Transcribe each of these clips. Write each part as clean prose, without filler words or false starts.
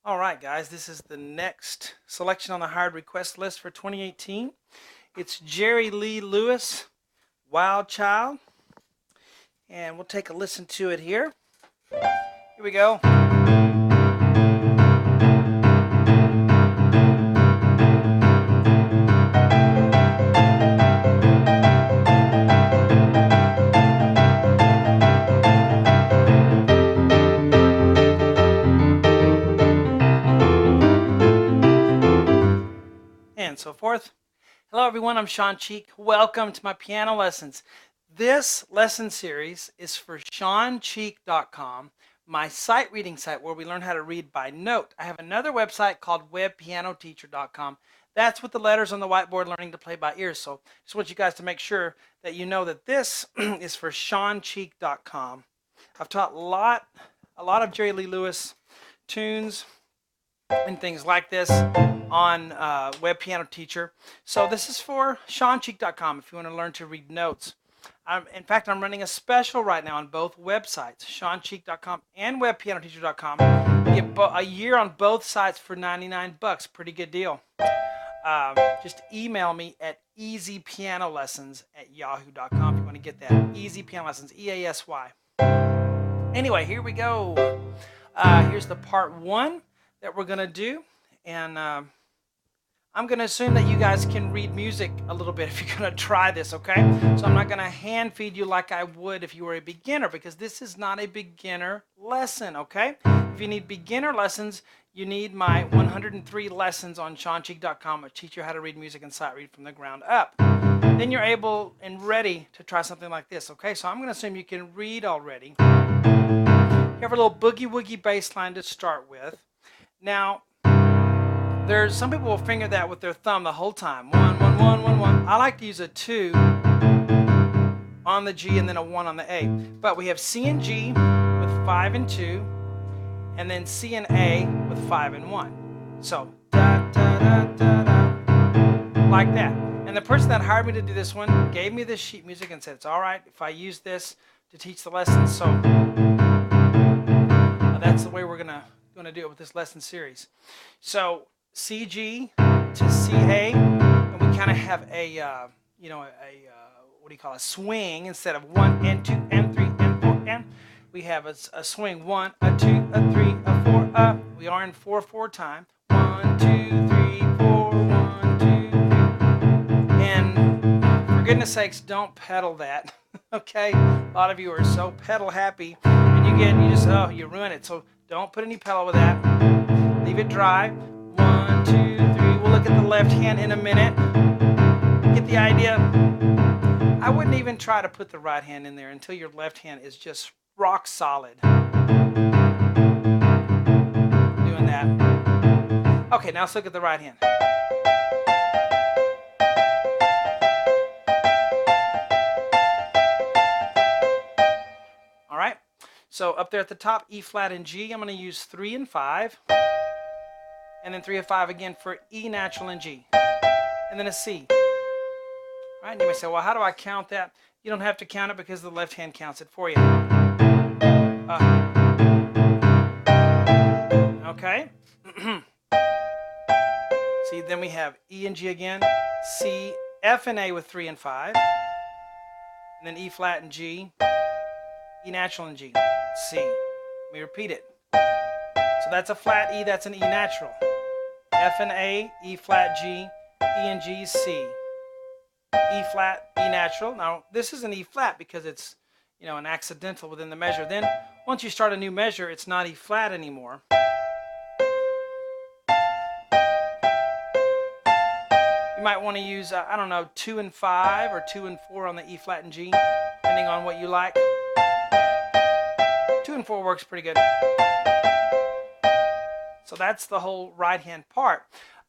All right, guys, this is the next selection on the hired request list for 2018. It's Jerry Lee Lewis, Wild Child, and we'll take a listen to it here. Here we go. And so forth. Hello everyone, I'm Shawn Cheek. Welcome to my piano lessons. This lesson series is for ShawnCheek.com, my sight reading site where we learn how to read by note. I have another website called webpianoteacher.com. That's with the letters on the whiteboard, learning to play by ear. So just want you guys to make sure that you know that this is for ShawnCheek.com. I've taught a lot of Jerry Lee Lewis tunes and things like this on Web Piano Teacher. So this is for ShawnCheek.com if you want to learn to read notes. In fact, I'm running a special right now on both websites, ShawnCheek.com and WebPianoTeacher.com. You get a year on both sites for $99. Pretty good deal. Just email me at easypianolessons@yahoo.com if you want to get that. Easy Piano Lessons, EASY. Anyway, here we go. Here's the part one that we're going to do, and I'm going to assume that you guys can read music a little bit if you're going to try this, okay? So I'm not going to hand feed you like I would if you were a beginner, because this is not a beginner lesson, okay? If you need beginner lessons, you need my 103 lessons on ShawnCheek.com, which teach you how to read music and sight read from the ground up. Then you're able and ready to try something like this, okay? So I'm going to assume you can read already. You have a little boogie-woogie bass line to start with. Now, there's some people will finger that with their thumb the whole time. 1, 1, 1, 1, 1. I like to use a 2 on the G and then a 1 on the A. But we have C and G with 5 and 2, and then C and A with 5 and 1. So, da, da, da, da, da, like that. And the person that hired me to do this one gave me this sheet music and said, it's all right if I use this to teach the lesson. So, that's the way we're going to do it with this lesson series. So CG to CA, and we kind of have a what do you call a swing instead of 1 and 2 and 3 and 4 and we have a swing 1, a 2, a 3, a 4. We are in 4/4 time. 1, 2, 3, 4. 1, 2, 3. And for goodness sakes, don't pedal that. Okay, a lot of you are so pedal happy, and you ruin it. So don't put any pedal with that. Leave it dry. 1, 2, 3. We'll look at the left hand in a minute. Get the idea? I wouldn't even try to put the right hand in there until your left hand is just rock solid. Doing that. Okay, now let's look at the right hand. All right. So up there at the top, E flat and G, I'm going to use 3 and 5, and then 3 and 5 again for E natural and G, and then a C. All right, and you may say, well, how do I count that? You don't have to count it because the left hand counts it for you. Okay. See, then we have E and G again, C, F and A with 3 and 5, and then E flat and G, E natural and G, C. Let me repeat it. So that's a flat E, that's an E natural. F and A, E flat G, E and G, C. E flat, E natural. Now this is an E flat because it's, an accidental within the measure. Then once you start a new measure, it's not E flat anymore. You might want to use, 2 and 5 or 2 and 4 on the E flat and G, depending on what you like. 2 and 4 works pretty good. So that's the whole right hand part.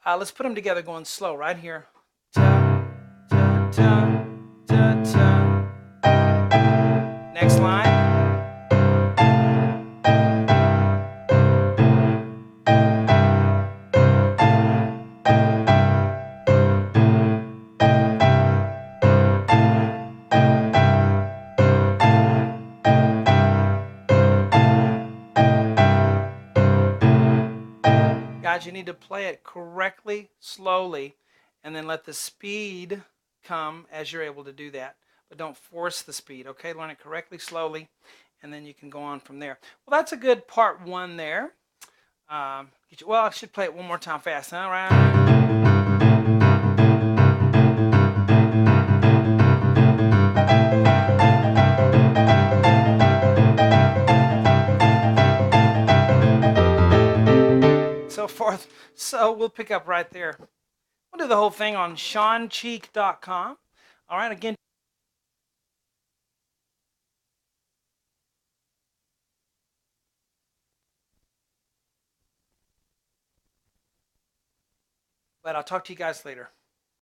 Let's put them together going slow right here. Ta, ta, ta, ta, ta. Next line. guys, you need to play it correctly, slowly, and then let the speed come as you're able to do that. But don't force the speed, okay? Learn it correctly, slowly, and then you can go on from there. Well, that's a good part one there. Well, I should play it one more time fast. All right. So forth. So we'll pick up right there. We'll do the whole thing on ShawnCheek.com. All right, again. But I'll talk to you guys later.